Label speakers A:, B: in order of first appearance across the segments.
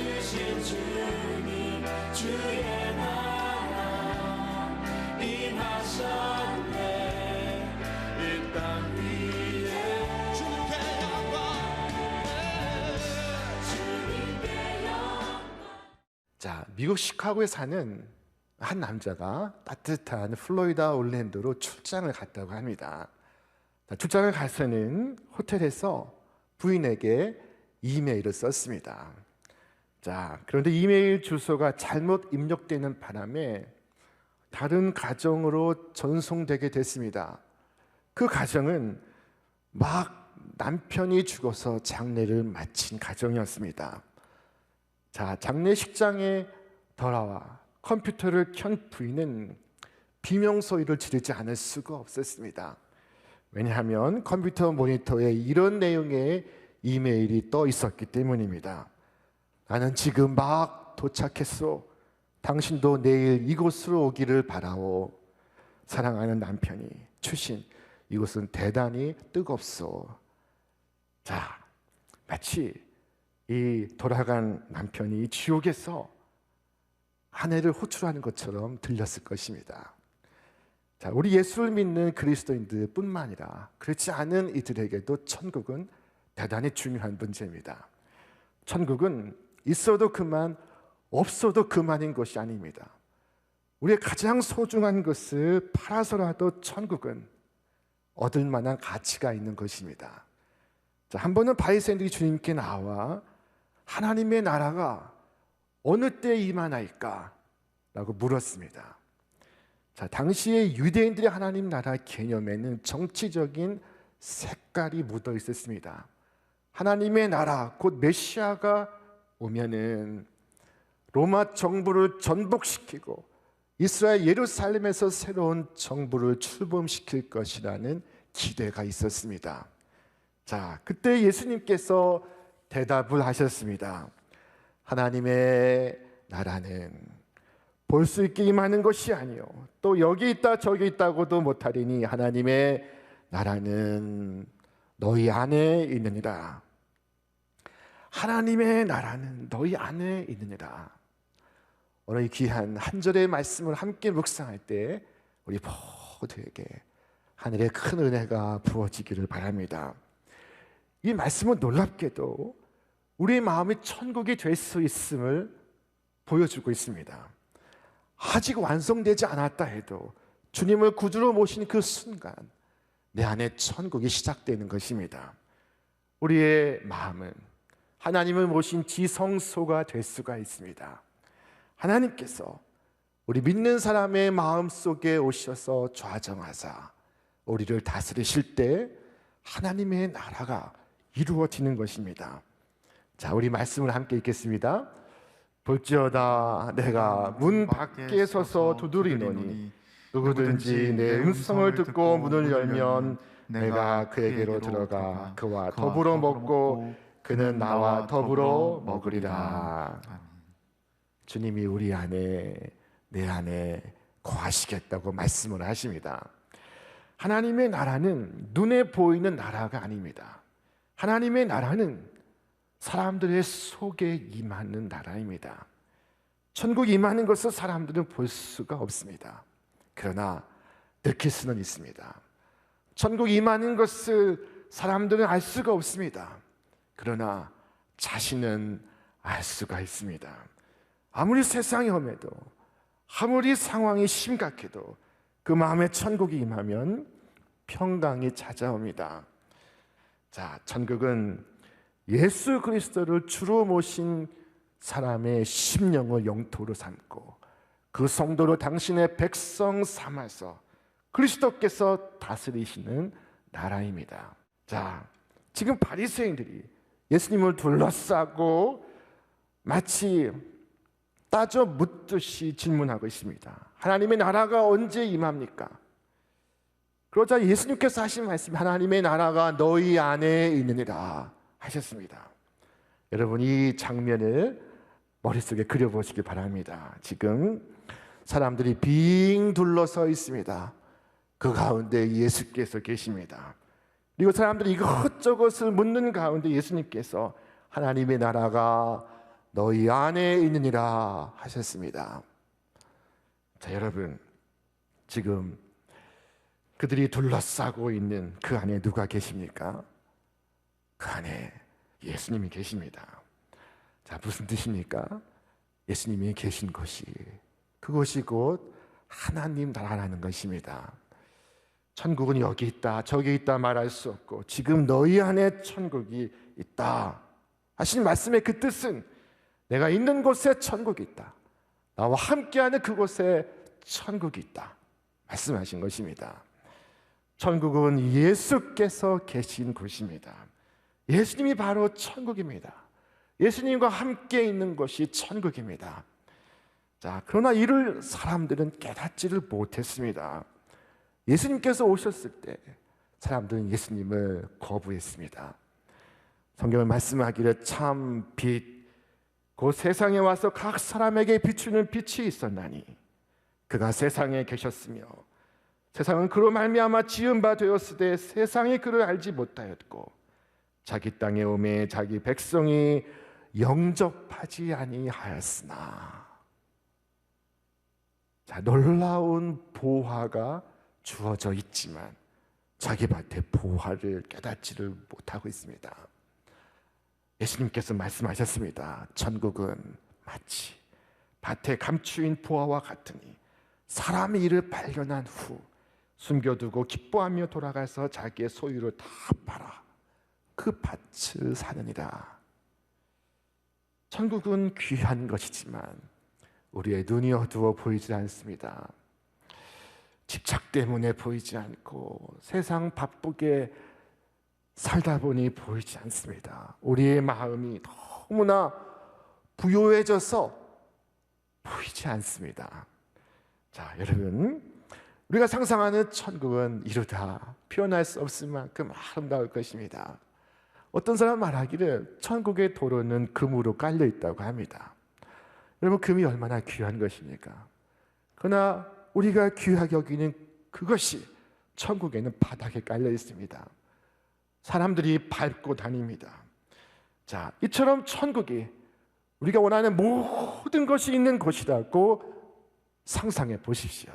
A: 주신 주님 주의 나라 임하셨네. 이 땅 위에 주님께 영광.
B: 자, 미국 시카고에 사는 한 남자가 따뜻한 플로리다 올랜도로 출장을 갔다고 합니다. 출장을 가서는 호텔에서 부인에게 이메일을 썼습니다. 자, 그런데 이메일 주소가 잘못 입력되는 바람에 다른 가정으로 전송되게 됐습니다. 그 가정은 막 남편이 죽어서 장례를 마친 가정이었습니다. 자, 장례식장에 돌아와 컴퓨터를 켠 부인은 비명 소리를 지르지 않을 수가 없었습니다. 왜냐하면 컴퓨터 모니터에 이런 내용의 이메일이 떠 있었기 때문입니다. 나는 지금 막 도착했소. 당신도 내일 이곳으로 오기를 바라오. 사랑하는 남편이 추신, 이곳은 대단히 뜨겁소. 자, 마치 이 돌아간 남편이 지옥에서 아내를 호출하는 것처럼 들렸을 것입니다. 자, 우리 예수를 믿는 그리스도인들 뿐만 아니라 그렇지 않은 이들에게도 천국은 대단히 중요한 문제입니다. 천국은 있어도 그만, 없어도 그만인 것이 아닙니다. 우리의 가장 소중한 것을 팔아서라도 천국은 얻을 만한 가치가 있는 것입니다. 자, 한 번은 바리새인들이 주님께 나와 하나님의 나라가 어느 때 임하나이까? 라고 물었습니다. 자, 당시의 유대인들의 하나님 나라 개념에는 정치적인 색깔이 묻어 있었습니다. 하나님의 나라, 곧 메시아가 오면은 로마 정부를 전복시키고 이스라엘 예루살렘에서 새로운 정부를 출범시킬 것이라는 기대가 있었습니다. 자, 그때 예수님께서 대답을 하셨습니다. 하나님의 나라는 볼 수 있게 임하는 것이 아니요 또 여기 있다 저기 있다고도 못하리니 하나님의 나라는 너희 안에 있느니라. 하나님의 나라는 너희 안에 있느니라. 오늘 이 귀한 한 절의 말씀을 함께 묵상할 때 우리 모두에게 하늘의 큰 은혜가 부어지기를 바랍니다. 이 말씀은 놀랍게도 우리의 마음이 천국이 될 수 있음을 보여주고 있습니다. 아직 완성되지 않았다 해도 주님을 구주로 모신 그 순간 내 안에 천국이 시작되는 것입니다. 우리의 마음은 하나님을 모신 지성소가 될 수가 있습니다. 하나님께서 우리 믿는 사람의 마음 속에 오셔서 좌정하사 우리를 다스리실 때 하나님의 나라가 이루어지는 것입니다. 자, 우리 말씀을 함께 읽겠습니다. 볼지어다 내가 문 밖에 서서 두드리노니 누구든지 내 음성을 듣고 문을 열면 내가 그에게로 들어가 그와 더불어 먹고 그는 나와 더불어 먹으리라. 주님이 우리 안에 내 안에 거하시겠다고 말씀을 하십니다. 하나님의 나라는 눈에 보이는 나라가 아닙니다. 하나님의 나라는 사람들의 속에 임하는 나라입니다. 천국 임하는 것을 사람들은 볼 수가 없습니다. 그러나 느낄 수는 있습니다. 천국 임하는 것을 사람들은 알 수가 없습니다. 그러나 자신은 알 수가 있습니다. 아무리 세상이 험해도 아무리 상황이 심각해도 그 마음에 천국이 임하면 평강이 찾아옵니다. 자, 천국은 예수 그리스도를 주로 모신 사람의 심령을 영토로 삼고 그 성도를 당신의 백성 삼아서 그리스도께서 다스리시는 나라입니다. 자, 지금 바리새인들이 예수님을 둘러싸고 마치 따져 묻듯이 질문하고 있습니다. 하나님의 나라가 언제 임합니까? 그러자 예수님께서 하신 말씀, 하나님의 나라가 너희 안에 있느니라 하셨습니다. 여러분, 이 장면을 머릿속에 그려보시기 바랍니다. 지금 사람들이 빙 둘러서 있습니다. 그 가운데 예수께서 계십니다. 그리고 사람들이 이것저것을 묻는 가운데 예수님께서 하나님의 나라가 너희 안에 있느니라 하셨습니다. 자, 여러분, 지금 그들이 둘러싸고 있는 그 안에 누가 계십니까? 그 안에 예수님이 계십니다. 자, 무슨 뜻입니까? 예수님이 계신 곳이, 그곳이 곧 하나님 나라라는 것입니다. 천국은 여기 있다, 저기 있다 말할 수 없고, 지금 너희 안에 천국이 있다 하신 말씀의 그 뜻은, 내가 있는 곳에 천국이 있다, 나와 함께하는 그곳에 천국이 있다 말씀하신 것입니다. 천국은 예수께서 계신 곳입니다. 예수님이 바로 천국입니다. 예수님과 함께 있는 것이 천국입니다. 자, 그러나 이를 사람들은 깨닫지를 못했습니다. 예수님께서 오셨을 때 사람들은 예수님을 거부했습니다. 성경은 말씀하기를 참 빛, 곧 세상에 와서 각 사람에게 비추는 빛이 있었나니 그가 세상에 계셨으며 세상은 그로 말미암아 지은 바 되었으되 세상이 그를 알지 못하였고 자기 땅에 오매 자기 백성이 영접하지 아니하였으나. 자, 놀라운 보화가 주어져 있지만 자기 밭의 보화를 깨닫지를 못하고 있습니다. 예수님께서 말씀하셨습니다. 천국은 마치 밭에 감추인 보화와 같으니 사람이 이를 발견한 후 숨겨두고 기뻐하며 돌아가서 자기의 소유를 다 팔아 그 밭을 사느니라. 천국은 귀한 것이지만 우리의 눈이 어두워 보이지 않습니다. 집착 때문에 보이지 않고 세상 바쁘게 살다 보니 보이지 않습니다. 우리의 마음이 너무나 부요해져서 보이지 않습니다. 자, 여러분, 우리가 상상하는 천국은 이루다 표현할 수 없을 만큼 아름다울 것입니다. 어떤 사람 말하기를 천국의 도로는 금으로 깔려 있다고 합니다. 여러분, 금이 얼마나 귀한 것입니까? 그러나 우리가 귀하게 여기는 그것이 천국에는 바닥에 깔려 있습니다. 사람들이 밟고 다닙니다. 자, 이처럼 천국이 우리가 원하는 모든 것이 있는 곳이라고 상상해 보십시오.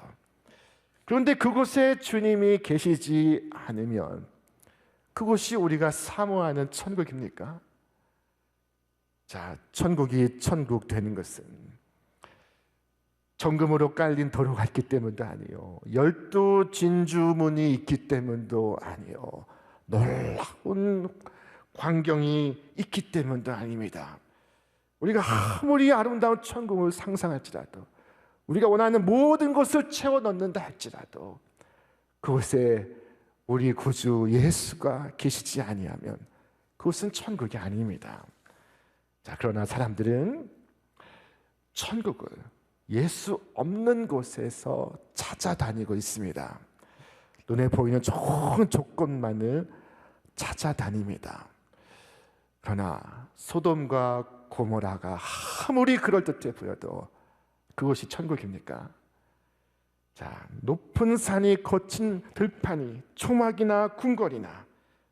B: 그런데 그곳에 주님이 계시지 않으면 그곳이 우리가 사모하는 천국입니까? 자, 천국이 천국 되는 것은 정금으로 깔린 도로가 있기 때문도 아니요, 12 진주문이 있기 때문도 아니요, 놀라운 광경이 있기 때문도 아닙니다. 우리가 아무리 아름다운 천국을 상상할지라도, 우리가 원하는 모든 것을 채워 넣는다 할지라도 그곳에 우리 구주 예수가 계시지 아니하면 그것은 천국이 아닙니다. 자, 그러나 사람들은 천국을 예수 없는 곳에서 찾아다니고 있습니다. 눈에 보이는 좋은 조건만을 찾아다닙니다. 그러나 소돔과 고모라가 아무리 그럴듯해 보여도 그것이 천국입니까? 자, 높은 산이 거친 들판이 초막이나 궁궐이나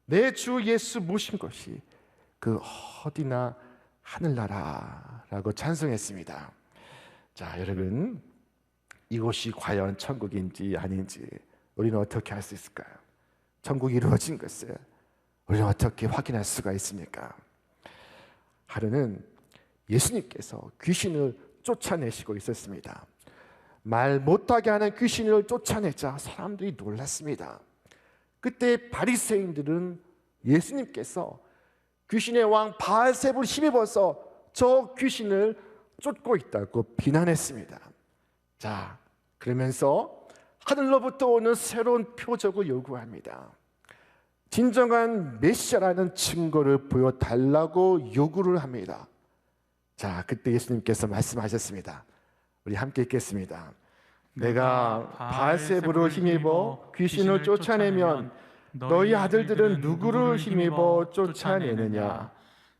B: 내 주 예수 모신 것이 그 어디나 하늘나라라고 찬송했습니다. 자, 여러분, 이곳이 과연 천국인지 아닌지 우리는 어떻게 알 수 있을까요? 천국이 이루어진 것을 우리는 어떻게 확인할 수가 있습니까? 하루는 예수님께서 귀신을 쫓아내시고 있었습니다. 말 못하게 하는 귀신을 쫓아내자 사람들이 놀랐습니다. 그때 바리새인들은 예수님께서 귀신의 왕 바알세불을 힘입어서 저 귀신을 쫓고 있다고 비난했습니다. 자, 그러면서 하늘로부터 오는 새로운 표적을 요구합니다. 진정한 메시아라는 증거를 보여달라고 요구를 합니다. 자, 그때 예수님께서 말씀하셨습니다. 우리 함께 읽겠습니다. 내가 바알세불을 힘입어 귀신을 쫓아내면 너희 아들들은 누구를 힘입어 쫓아내느냐?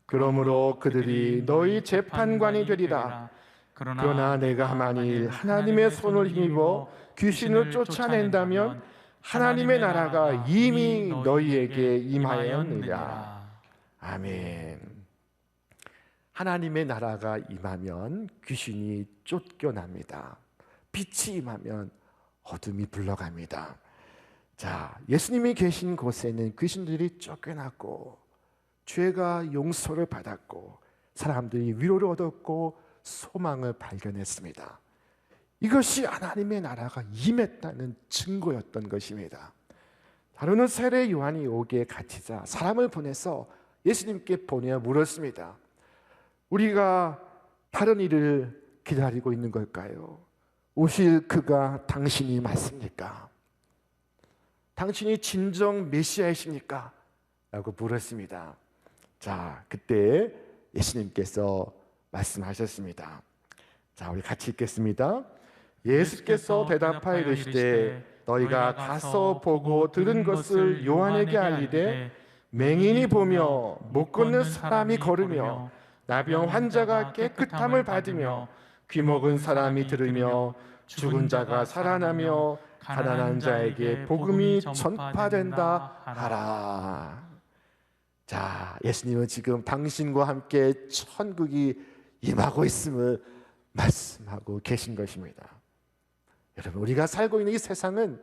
B: 그러므로 그들이 너희 재판관이 되리라. 그러나 내가 만일 하나님의 손을 힘입어 귀신을 쫓아낸다면 하나님의 나라가 이미 너희에게 임하였느니라. 아멘. 하나님의 나라가 임하면 귀신이 쫓겨납니다. 빛이 임하면 어둠이 불러갑니다. 자, 예수님이 계신 곳에는 귀신들이 쫓겨났고 죄가 용서를 받았고 사람들이 위로를 얻었고 소망을 발견했습니다. 이것이 하나님의 나라가 임했다는 증거였던 것입니다. 다루는 세례 요한이 오기에 갇히자 사람을 보내서 예수님께 보내어 물었습니다. 우리가 다른 일을 기다리고 있는 걸까요? 오실 그가 당신이 맞습니까? 당신이 진정 메시아이십니까? 라고 물었습니다. 자, 그때 예수님께서 말씀하셨습니다. 자, 우리 같이 읽겠습니다. 예수께서 대답하여 이르시되 너희가 가서 보고 들은 것을 요한에게 알리되 맹인이 보며 못 걷는 사람이 걸으며 나병 환자가 깨끗함을 받으며 귀먹은 사람이 들으며 죽은 자가 살아나며 가난한 자에게 복음이 전파된다 하라. 자, 예수님은 지금 당신과 함께 천국이 임하고 있음을 말씀하고 계신 것입니다. 여러분, 우리가 살고 있는 이 세상은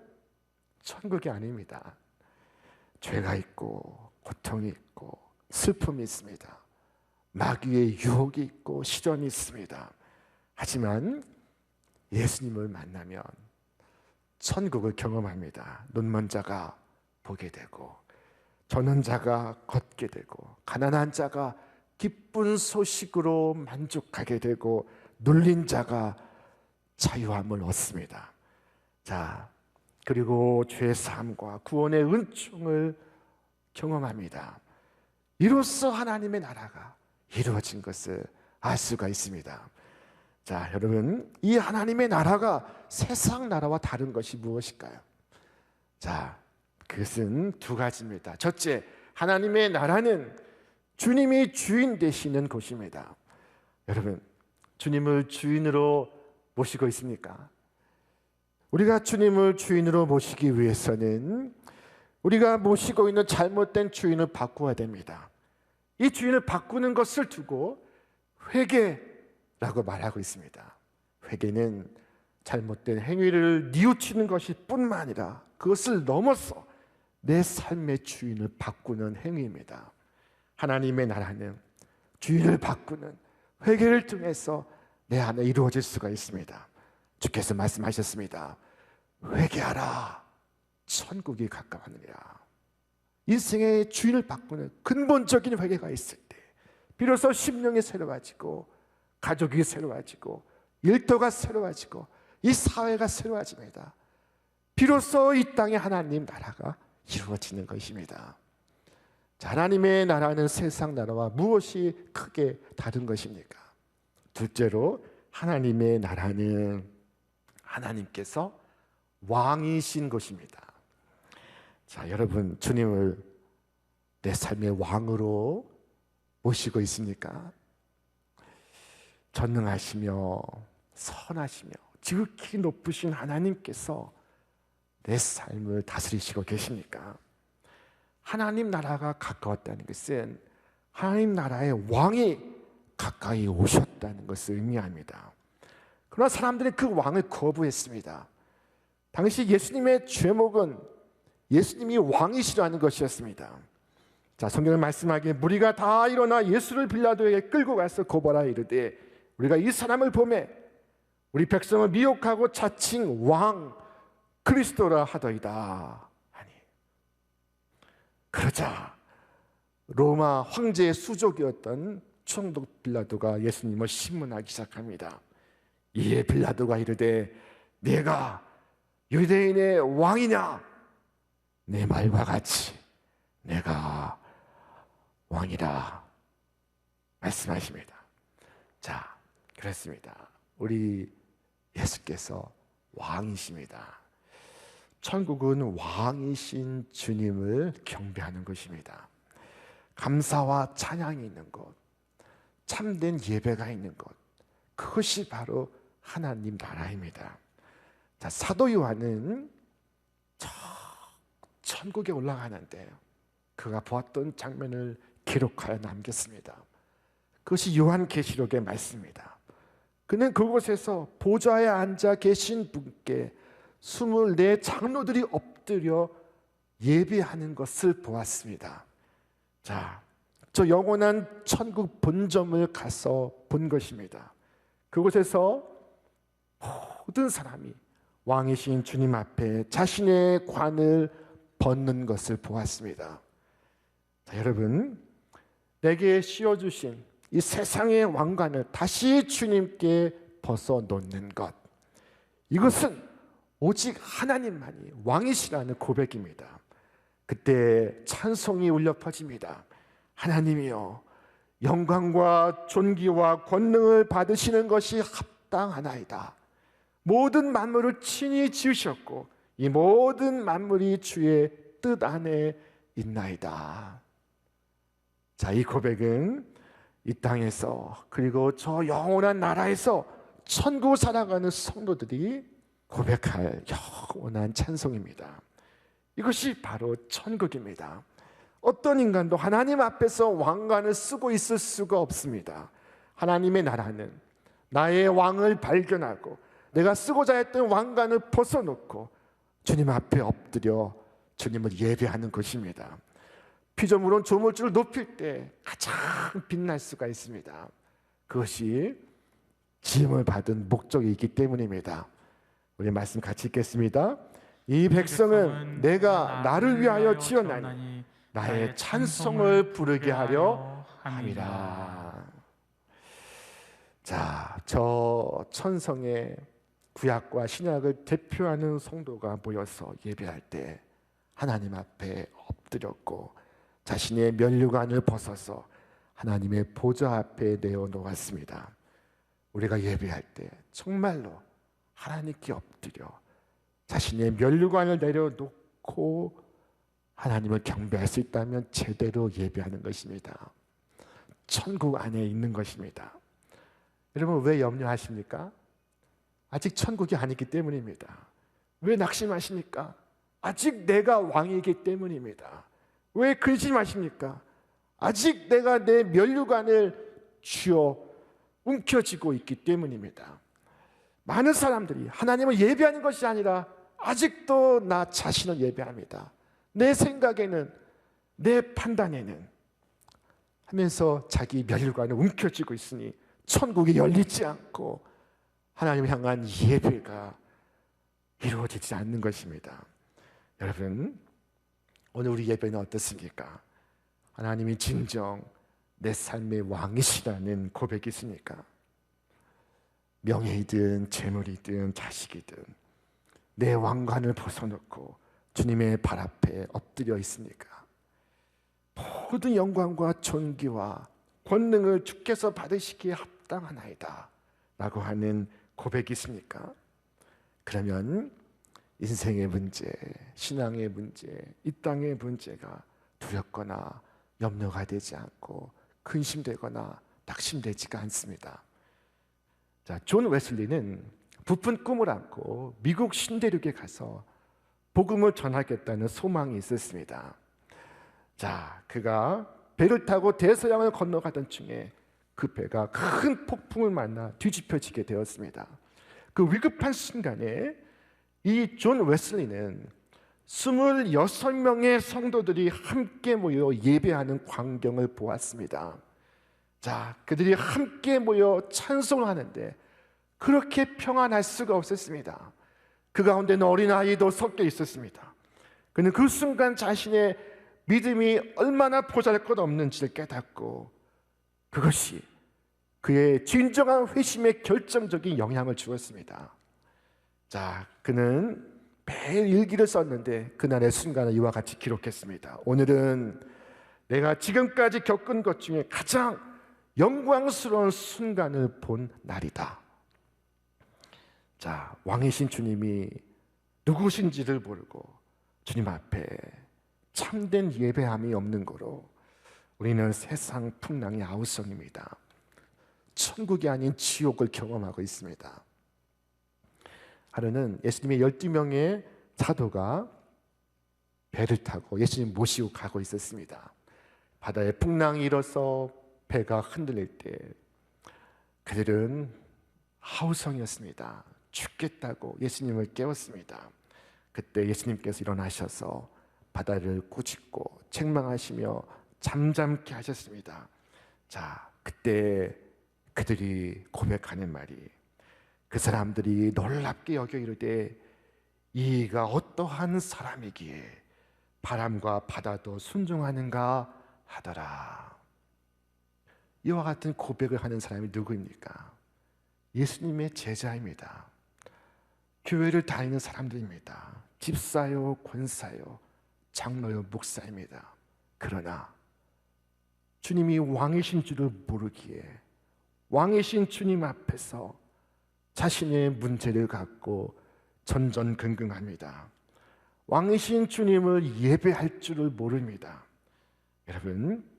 B: 천국이 아닙니다. 죄가 있고 고통이 있고 슬픔이 있습니다. 마귀의 유혹이 있고 시련이 있습니다. 하지만 예수님을 만나면 천국을 경험합니다. 눈먼 자가 보게 되고 저는 자가 걷게 되고 가난한 자가 기쁜 소식으로 만족하게 되고 눌린 자가 자유함을 얻습니다. 자, 그리고 죄 사함과 구원의 은총을 경험합니다. 이로써 하나님의 나라가 이루어진 것을 알 수가 있습니다. 자, 여러분, 이 하나님의 나라가 세상 나라와 다른 것이 무엇일까요? 자, 그것은 두 가지입니다. 첫째, 하나님의 나라는 주님이 주인 되시는 곳입니다. 여러분, 주님을 주인으로 모시고 있습니까? 우리가 주님을 주인으로 모시기 위해서는 우리가 모시고 있는 잘못된 주인을 바꾸어야 됩니다. 이 주인을 바꾸는 것을 두고 회개라고 말하고 있습니다. 회개는 잘못된 행위를 뉘우치는 것이 뿐만 아니라 그것을 넘어서 내 삶의 주인을 바꾸는 행위입니다. 하나님의 나라는 주인을 바꾸는 회개를 통해서 내 안에 이루어질 수가 있습니다. 주께서 말씀하셨습니다. 회개하라, 천국이 가까웠느니라. 인생의 주인을 바꾸는 근본적인 회개가 있을 때 비로소 심령이 새로워지고 가족이 새로워지고 일터가 새로워지고 이 사회가 새로워집니다. 비로소 이 땅에 하나님 나라가 이루어지는 것입니다. 자, 하나님의 나라는 세상 나라와 무엇이 크게 다른 것입니까? 둘째로 하나님의 나라는 하나님께서 왕이신 것입니다. 자, 여러분, 주님을 내 삶의 왕으로 모시고 있습니까? 전능하시며 선하시며 지극히 높으신 하나님께서 내 삶을 다스리시고 계십니까? 하나님 나라가 가까웠다는 것은 하나님 나라의 왕이 가까이 오셨다는 것을 의미합니다. 그러나 사람들이 그 왕을 거부했습니다. 당시 예수님의 죄목은 예수님이 왕이시라는 것이었습니다. 자, 성경은 말씀하기에 무리가 다 일어나 예수를 빌라도에게 끌고 가서 고발하여 이르되 우리가 이 사람을 보매 우리 백성을 미혹하고 자칭 왕 그리스도라 하더이다 하니, 그러자 로마 황제의 수족이었던 총독 빌라도가 예수님을 신문하기 시작합니다. 이에 빌라도가 이르되 내가 유대인의 왕이냐? 내 말과 같이 내가 왕이라 말씀하십니다. 자, 그렇습니다. 우리 예수께서 왕이십니다. 천국은 왕이신 주님을 경배하는 것입니다. 감사와 찬양이 있는 곳, 참된 예배가 있는 곳, 그것이 바로 하나님 나라입니다. 자, 사도 요한은 저 천국에 올라가는데 그가 보았던 장면을 기록하여 남겼습니다. 그것이 요한계시록의 말씀입니다. 그는 그곳에서 보좌에 앉아 계신 분께 24 장로들이 엎드려 예배하는 것을 보았습니다. 자, 저 영원한 천국 본점을 가서 본 것입니다. 그곳에서 모든 사람이 왕이신 주님 앞에 자신의 관을 벗는 것을 보았습니다. 자, 여러분, 내게 씌워주신 이 세상의 왕관을 다시 주님께 벗어놓는 것, 이것은 오직 하나님만이 왕이시라는 고백입니다. 그때 찬송이 울려 퍼집니다. 하나님이여, 영광과 존귀와 권능을 받으시는 것이 합당하나이다. 모든 만물을 친히 지으셨고 이 모든 만물이 주의 뜻 안에 있나이다. 자, 이 고백은 이 땅에서 그리고 저 영원한 나라에서 천국 살아가는 성도들이 고백할 영원한 찬송입니다. 이것이 바로 천국입니다. 어떤 인간도 하나님 앞에서 왕관을 쓰고 있을 수가 없습니다. 하나님의 나라는 나의 왕을 발견하고 내가 쓰고자 했던 왕관을 벗어놓고 주님 앞에 엎드려 주님을 예배하는 것입니다. 피조물은 조물주를 높일 때 가장 빛날 수가 있습니다. 그것이 지음을 받은 목적이 있기 때문입니다. 우리 말씀 같이 읽겠습니다. 이 백성은 내가 나를 위하여 지었나니 나의 찬송을 부르게 하려 함이라. 자, 저 천성의 구약과 신약을 대표하는 성도가 모여서 예배할 때 하나님 앞에 엎드렸고 자신의 면류관을 벗어서 하나님의 보좌 앞에 내어놓았습니다. 우리가 예배할 때 정말로 하나님께 엎드려 자신의 면류관을 내려놓고 하나님을 경배할 수 있다면 제대로 예배하는 것입니다. 천국 안에 있는 것입니다. 여러분, 왜 염려하십니까? 아직 천국이 아니기 때문입니다. 왜 낙심하십니까? 아직 내가 왕이기 때문입니다. 왜 근심하십니까? 아직 내가 내 면류관을 쥐어 움켜쥐고 있기 때문입니다. 많은 사람들이 하나님을 예배하는 것이 아니라 아직도 나 자신을 예배합니다. 내 생각에는, 내 판단에는 하면서 자기 면류관을 움켜쥐고 있으니 천국이 열리지 않고 하나님을 향한 예배가 이루어지지 않는 것입니다. 여러분, 오늘 우리 예배는 어떻습니까? 하나님이 진정 내 삶의 왕이시라는 고백이 있습니까? 명예이든 재물이든 자식이든 내 왕관을 벗어놓고 주님의 발 앞에 엎드려 있습니까? 모든 영광과 존귀와 권능을 주께서 받으시기에 합당하나이다 라고 하는 고백이 있습니까? 그러면 인생의 문제, 신앙의 문제, 이 땅의 문제가 두렵거나 염려가 되지 않고 근심되거나 낙심되지가 않습니다. 자, 존 웨슬리는 부푼 꿈을 안고 미국 신대륙에 가서 복음을 전하겠다는 소망이 있었습니다. 자, 그가 배를 타고 대서양을 건너가던 중에 그 배가 큰 폭풍을 만나 뒤집혀지게 되었습니다. 그 위급한 순간에 이 존 웨슬리는 26명의 성도들이 함께 모여 예배하는 광경을 보았습니다. 자, 그들이 함께 모여 찬송을 하는데 그렇게 평안할 수가 없었습니다. 그 가운데는 어린아이도 섞여 있었습니다. 그는 그 순간 자신의 믿음이 얼마나 보잘것없는지를 깨닫고 그것이 그의 진정한 회심에 결정적인 영향을 주었습니다. 자, 그는 매일 일기를 썼는데 그날의 순간을 이와 같이 기록했습니다. 오늘은 내가 지금까지 겪은 것 중에 가장 영광스러운 순간을 본 날이다. 자, 왕이신 주님이 누구신지를 모르고 주님 앞에 참된 예배함이 없는 거로 우리는 세상 풍랑의 아우성입니다. 천국이 아닌 지옥을 경험하고 있습니다. 하루는 예수님의 12명의 사도가 배를 타고 예수님 모시고 가고 있었습니다. 바다에 풍랑이 일어서 배가 흔들릴 때 그들은 하우성이었습니다. 죽겠다고 예수님을 깨웠습니다. 그때 예수님께서 일어나셔서 바다를 꾸짖고 책망하시며 잠잠케 하셨습니다. 자, 그때 그들이 고백하는 말이, 그 사람들이 놀랍게 여겨 이르되 이가 어떠한 사람이기에 바람과 바다도 순종하는가 하더라. 이와 같은 고백을 하는 사람이 누구입니까? 예수님의 제자입니다. 교회를 다니는 사람들입니다. 집사요, 권사요, 장로요, 목사입니다. 그러나 주님이 왕이신 줄을 모르기에 왕이신 주님 앞에서 자신의 문제를 갖고 전전긍긍합니다. 왕이신 주님을 예배할 줄을 모릅니다. 여러분,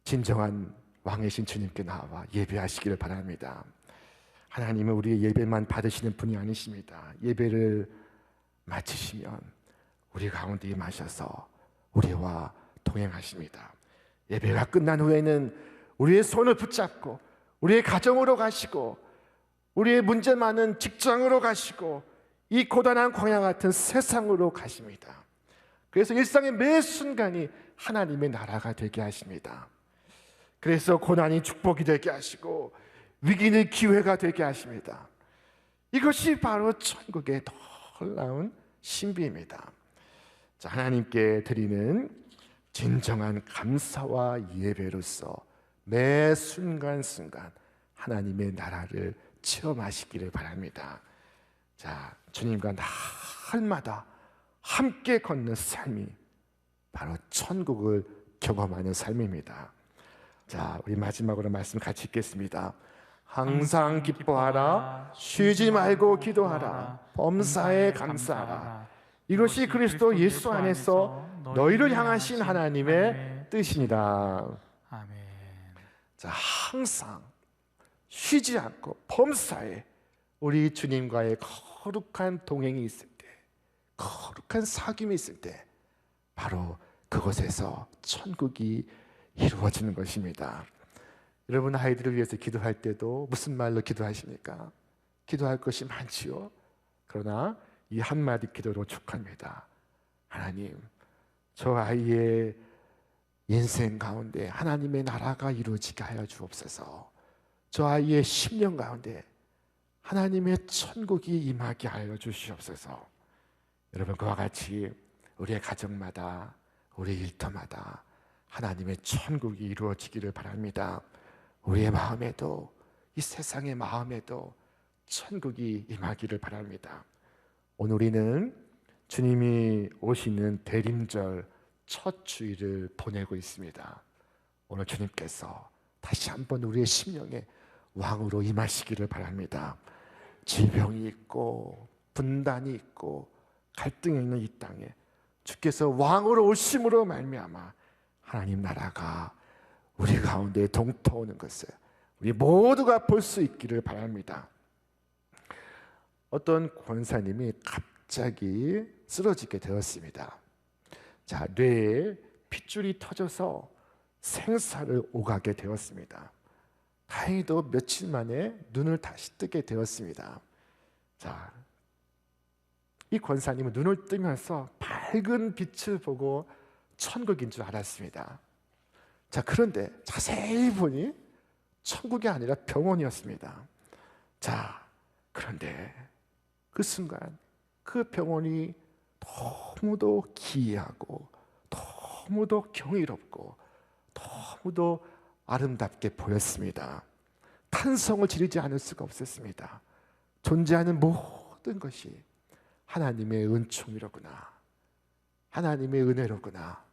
B: 진정한 왕이신 주님께 나와 예배하시기를 바랍니다. 하나님은 우리의 예배만 받으시는 분이 아니십니다. 예배를 마치시면 우리 가운데 임하셔서 우리와 동행하십니다. 예배가 끝난 후에는 우리의 손을 붙잡고 우리의 가정으로 가시고 우리의 문제 많은 직장으로 가시고 이 고단한 광야 같은 세상으로 가십니다. 그래서 일상의 매 순간이 하나님의 나라가 되게 하십니다. 그래서 고난이 축복이 되게 하시고 위기는 기회가 되게 하십니다. 이것이 바로 천국의 놀라운 신비입니다. 자, 하나님께 드리는 진정한 감사와 예배로서 매 순간순간 하나님의 나라를 체험하시기를 바랍니다. 자, 주님과 날마다 함께 걷는 삶이 바로 천국을 경험하는 삶입니다. 자, 우리 마지막으로 말씀 같이 읽겠습니다. 항상 기뻐하라, 쉬지 말고 기도하라, 범사에 감사하라. 이것이 그리스도 예수 안에서 너희를 향하신 하나님의 뜻이니라.
C: 아멘.
B: 자, 항상 쉬지 않고 범사에 우리 주님과의 거룩한 동행이 있을 때, 거룩한 사귐이 있을 때 바로 그곳에서 천국이 이루어지는 것입니다. 여러분, 아이들을 위해서 기도할 때도 무슨 말로 기도하십니까? 기도할 것이 많지요. 그러나 이 한마디 기도로 축합니다. 하나님, 저 아이의 인생 가운데 하나님의 나라가 이루어지게 하여 주옵소서. 저 아이의 10년 가운데 하나님의 천국이 임하게 하여 주시옵소서. 여러분, 그와 같이 우리의 가정마다, 우리 일터마다 하나님의 천국이 이루어지기를 바랍니다. 우리의 마음에도, 이 세상의 마음에도 천국이 임하기를 바랍니다. 오늘 우리는 주님이 오시는 대림절 첫 주일을 보내고 있습니다. 오늘 주님께서 다시 한번 우리의 심령에 왕으로 임하시기를 바랍니다. 질병이 있고 분단이 있고 갈등이 있는 이 땅에 주께서 왕으로 오심으로 말미암아 하나님 나라가 우리 가운데 동터오는 것을 우리 모두가 볼 수 있기를 바랍니다. 어떤 권사님이 갑자기 쓰러지게 되었습니다. 자, 뇌에 핏줄이 터져서 생사를 오가게 되었습니다. 다행히도 며칠 만에 눈을 다시 뜨게 되었습니다. 자, 이 권사님은 눈을 뜨면서 밝은 빛을 보고 천국인 줄 알았습니다. 자, 그런데 자세히 보니 천국이 아니라 병원이었습니다. 자, 그런데 그 순간 그 병원이 너무도 기이하고 너무도 경이롭고 너무도 아름답게 보였습니다. 탄성을 지르지 않을 수가 없었습니다. 존재하는 모든 것이 하나님의 은총이로구나, 하나님의 은혜로구나.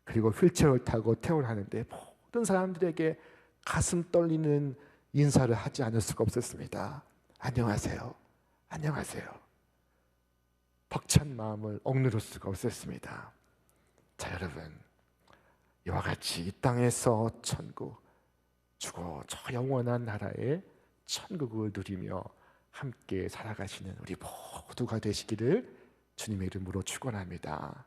B: 그리고 휠체어를 타고 퇴원하는데 모든 사람들에게 가슴 떨리는 인사를 하지 않을 수가 없었습니다. 안녕하세요, 안녕하세요. 벅찬 마음을 억누를 수가 없었습니다. 자, 여러분, 이와 같이 이 땅에서 천국, 주고 저 영원한 나라의 천국을 누리며 함께 살아가시는 우리 모두가 되시기를 주님의 이름으로 축원합니다.